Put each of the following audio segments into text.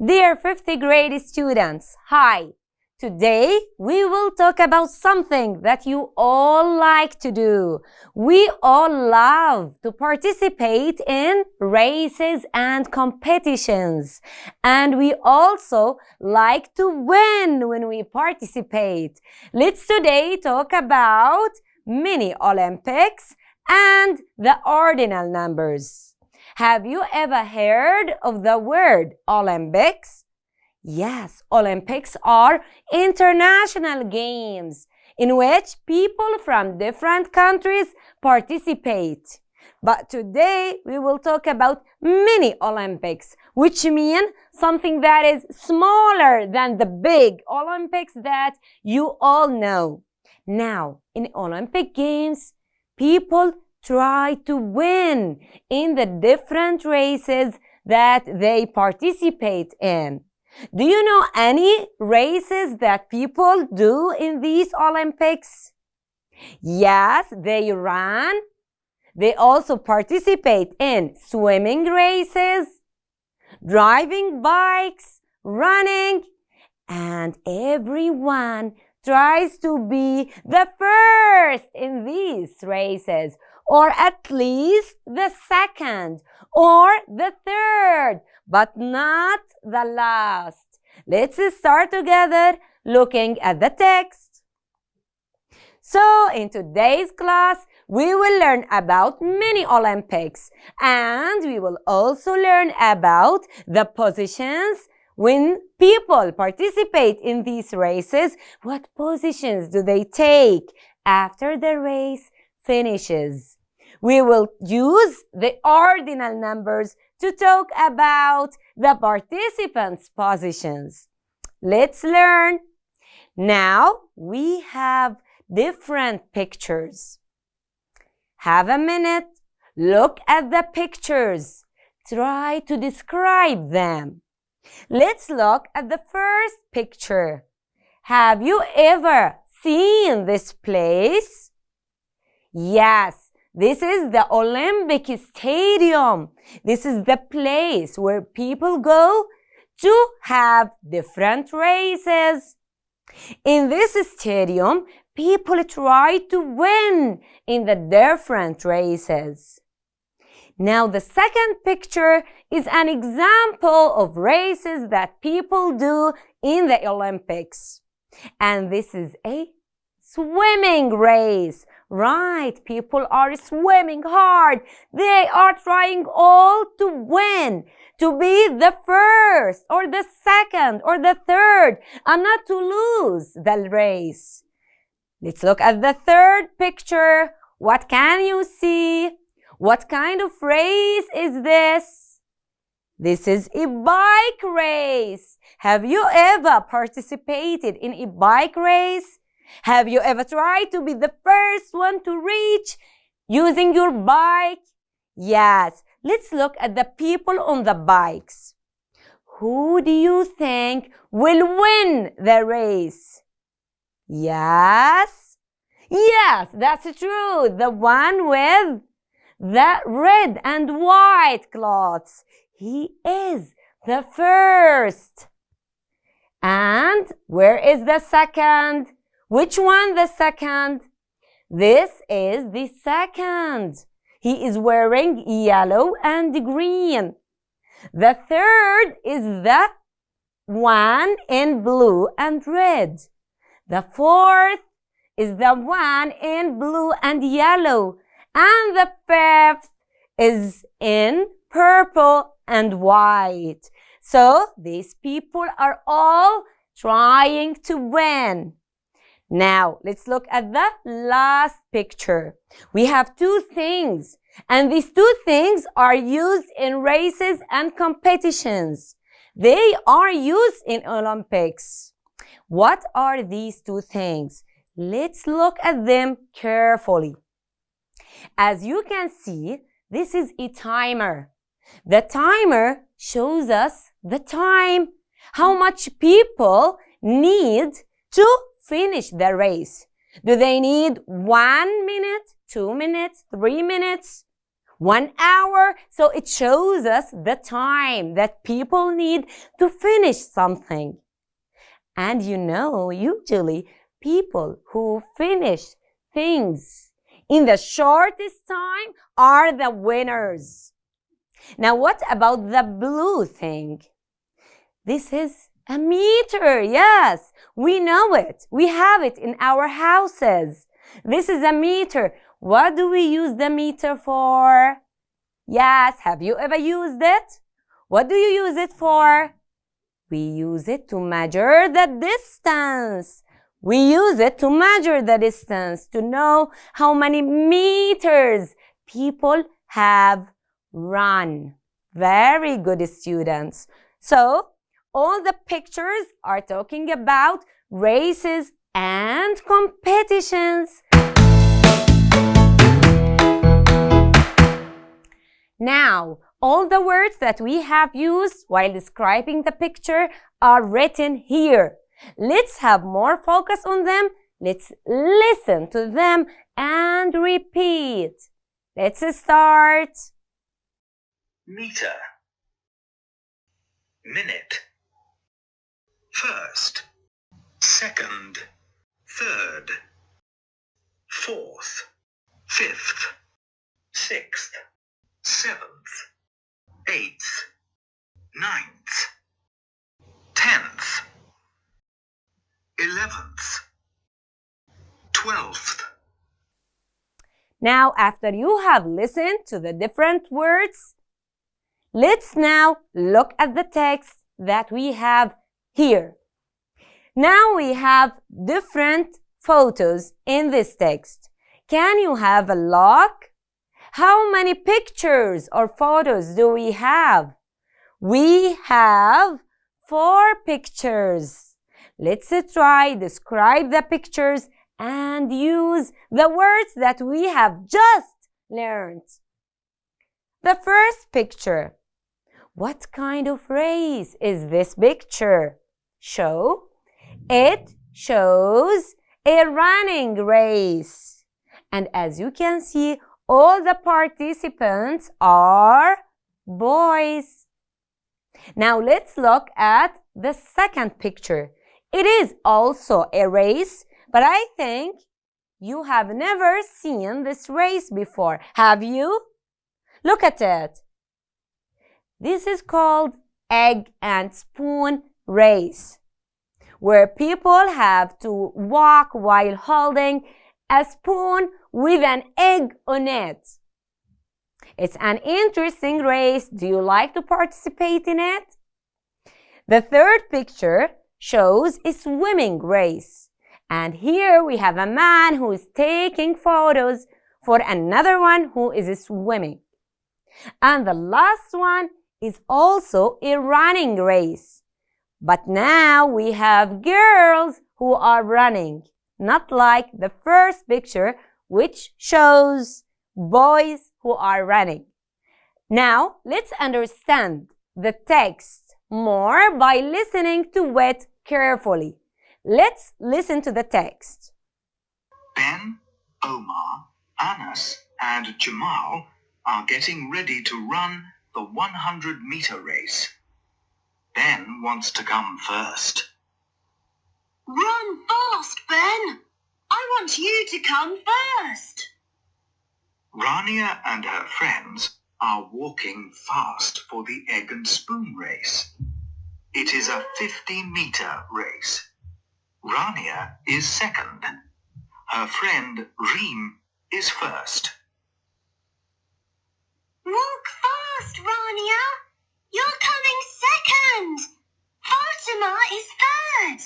Dear 5th grade students, hi! Today we will talk about something that you all like to do. We all love to participate in races and competitions. And we also like to win when we participate. Let's today talk about mini Olympics and the ordinal numbers. Have you ever heard of the word Olympics? Yes, Olympics are international games in which people from different countries participate. But today we will talk about mini Olympics, which mean something that is smaller than the big Olympics that you all know. Now, in Olympic Games, people try to win in the different races that they participate in. Do you know any races that people do in these Olympics? Yes, they run. They also participate in swimming races, driving bikes, running, and everyone tries to be the first in these races, or at least the second or the third, but not the last. Let's start together looking at the text. So in today's class, we will learn about mini Olympics, and we will also learn about the positions when people participate in these races. What positions do they take after the race finishes? We will use the ordinal numbers to talk about the participants' positions. Let's learn. Now we have different pictures. Have a minute. Look at the pictures. Try to describe them. Let's look at the first picture. Have you ever seen this place? Yes. This is the Olympic Stadium. This is the place where people go to have different races. In this stadium, people try to win in the different races. Now, the second picture is an example of races that people do in the Olympics. And this is a swimming race. Right, people are swimming hard. They are trying all to win, to be the first or the second or the third, and not to lose the race. Let's look at the third picture. What can you see? What kind of race is this? This is a bike race. Have you ever participated in a bike race? Have you ever tried to be the first one to reach using your bike? Yes. Let's look at the people on the bikes. Who do you think will win the race? Yes. Yes, that's true. The one with the red and white clothes. He is the first. And where is the second? Which one the second? This is the second. He is wearing yellow and green. The third is the one in blue and red. The fourth is the one in blue and yellow. And the fifth is in purple and white. So these people are all trying to win. Now, let's look at the last picture. We have two things, and these two things are used in races and competitions. They are used in Olympics. What are these two things? Let's look at them carefully. As you can see, this is a timer. The timer shows us the time, how much people need to finish the race. Do they need 1 minute, 2 minutes, 3 minutes? 1 hour. So it shows us the time that people need to finish something. And you know, usually people who finish things in the shortest time are the winners. Now, what about the blue thing? This is a meter. Yes, we know it. We have it in our houses. This is a meter. What do we use the meter for? Yes, have you ever used it? What do you use it for? We use it to measure the distance. We use it to measure the distance, to know how many meters people have run. Very good, students. So, all the pictures are talking about races and competitions. Now, all the words that we have used while describing the picture are written here. Let's have more focus on them. Let's listen to them and repeat. Let's start. Meter. Minute. First. Second. Third. Fourth. Fifth. Sixth. Seventh. Eighth. Ninth. 10th. 11th. 12th. Now, after you have listened to the different words, let's now look at the text that we have here. Now we have different photos in this text. Can you have a look? How many pictures or photos do we have? We have 4 pictures. Let's try describe the pictures and use the words that we have just learned. The first picture. What kind of race is this picture? It shows a running race. And as you can see, all the participants are boys. Now let's look at the second picture. It is also a race, but I think you have never seen this race before. Have you? Look at it. This is called egg and spoon race, where people have to walk while holding a spoon with an egg on it. It's an interesting race. Do you like to participate in it? The third picture shows a swimming race. And here we have a man who is taking photos for another one who is swimming. And the last one is also a running race. But now we have girls who are running, not like the first picture, which shows boys who are running. Now, let's understand the text more by listening to it carefully. Let's listen to the text. Ben, Omar, Anas, and Jamal are getting ready to run the 100-meter race. Ben wants to come first. Run fast, Ben! I want you to come first. Rania and her friends are walking fast for the egg and spoon race. It is a 50-meter race. Rania is second. Her friend Reem is first. Walk fast, Rania. You're coming second. Fatima is third.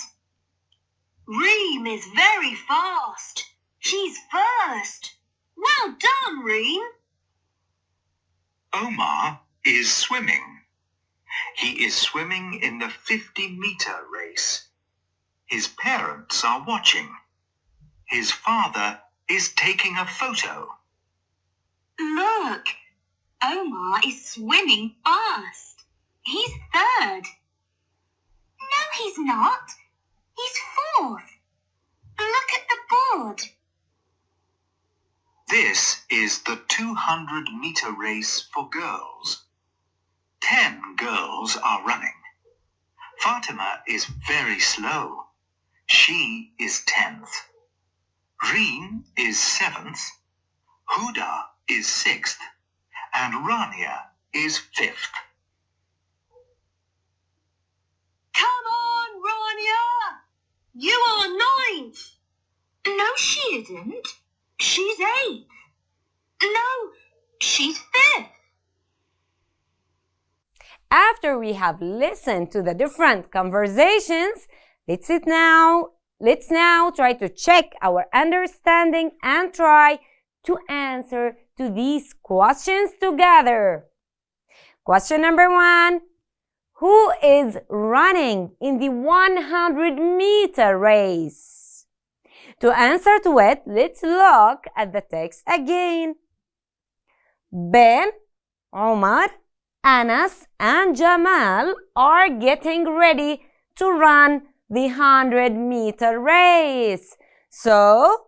Reem is very fast. She's first. Well done, Reem. Omar is swimming. He is swimming in the 50-meter race. His parents are watching. His father is taking a photo. Look, Omar is swimming fast. He's third. No, he's not. He's fourth. Look at the board. This is the 200 100-meter race for girls. 10 girls are running. Fatima is very slow. She is 10th. Reen is 7th. Huda is 6th. And Rania is 5th. Come on, Rania! You are 9th. No, she isn't. She's 8th. No, she's 5th. After we have listened to the different conversations, let's now try to check our understanding and try to answer to these questions together. Question number 1. Who is running in the 100-meter race? To answer to it, let's look at the text again. Ben, Omar, Anas, and Jamal are getting ready to run the 100-meter race. So,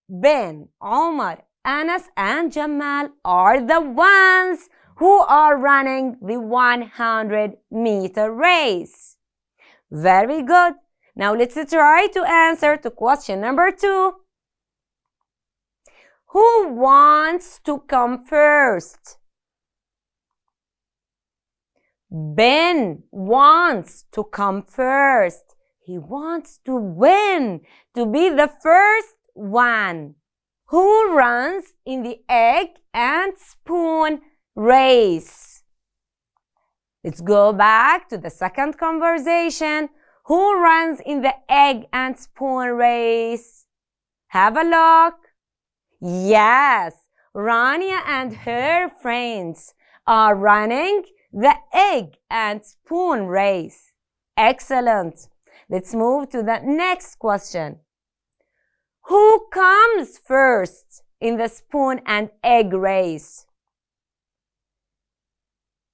Ben, Omar, Anas, and Jamal are the ones who are running the 100-meter race. Very good. Now let's try to answer to question number 2. Who wants to come first? Ben wants to come first. He wants to win, to be the first one. Who runs in the egg and spoon race? Let's go back to the second conversation. Who runs in the egg and spoon race? Have a look. Yes, Rania and her friends are running the egg and spoon race. Excellent. Let's move to the next question. Who comes first in the spoon and egg race?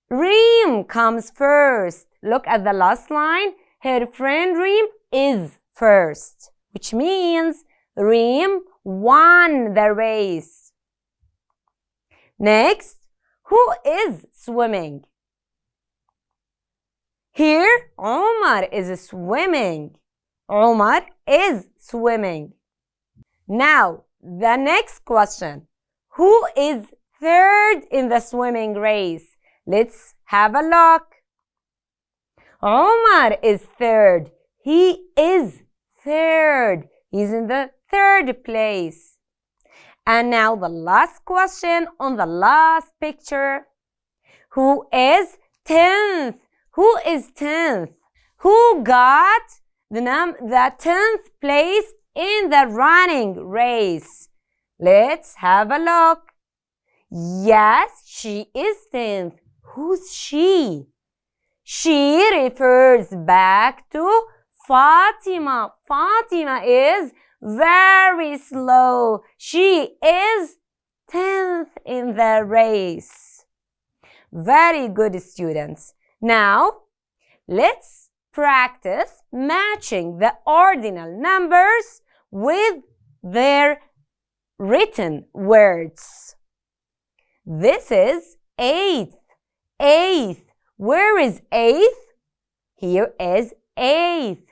Reem comes first. Look at the last line. Her friend Reem is first, which means Reem won the race. Next, who is swimming? Here, Omar is swimming. Omar is swimming. Now, the next question. Who is third in the swimming race? Let's have a look. Omar is third. He is third. He's in the third place. And now the last question on the last picture. Who is 10th? Who is 10th? Who got the 10th place in the running race? Let's have a look. Yes, she is 10th. Who's she? She refers back to Fatima. Fatima is very slow. She is 10th in the race. Very good, students. Now, let's practice matching the ordinal numbers with their written words. This is 8th. 8th. Where is 8th? Here is 8th.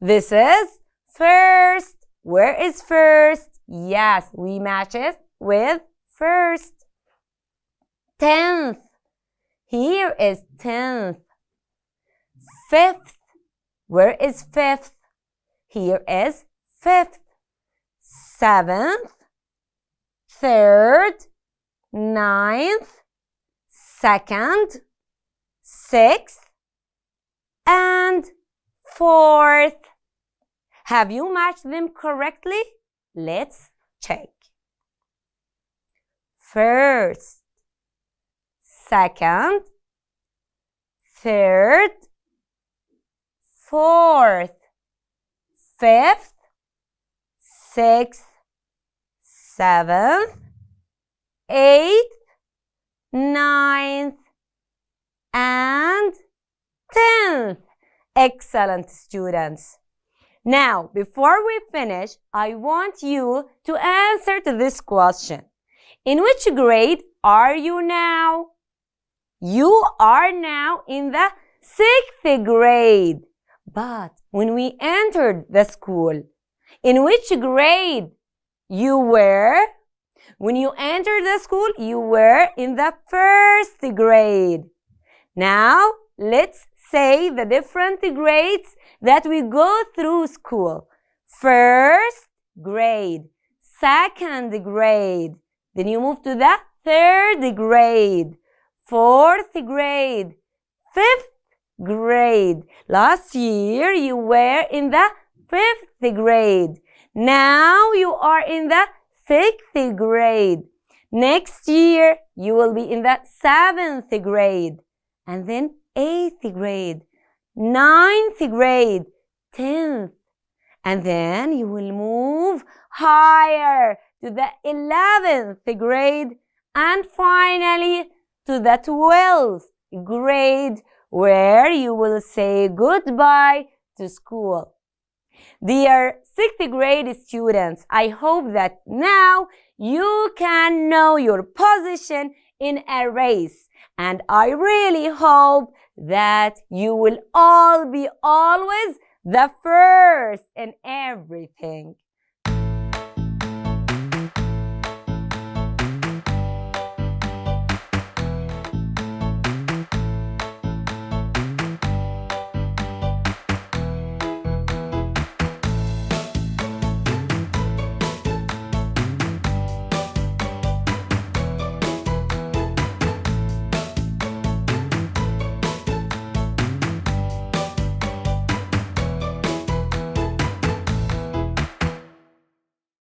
This is first. Where is first? Yes, we match it with first. 10th. Here is 10th. 5th. Where is 5th? Here is 5th. 7th. 3rd. 9th. 2nd. 6th. And 4th. Have you matched them correctly? Let's check. First, second, third, fourth, fifth, sixth, seventh, eighth, ninth, and 10th. Excellent, students. Now, before we finish, I want you to answer to this question. In which grade are you now? You are now in the 6th grade. But when we entered the school, in which grade you were? When you entered the school, you were in the 1st grade. Now, let's say the different grades that we go through school. 1st grade, 2nd grade. Then you move to the 3rd grade, 4th grade, 5th grade. Last year you were in the 5th grade. Now you are in the 6th grade. Next year you will be in the 7th grade. And then 8th grade, 9th grade, 10th. And then you will move higher to the 11th grade and finally to the 12th grade where you will say goodbye to school. Dear 6th grade students, I hope that now you can know your position in a race, and I really hope that you will all be always the first in everything.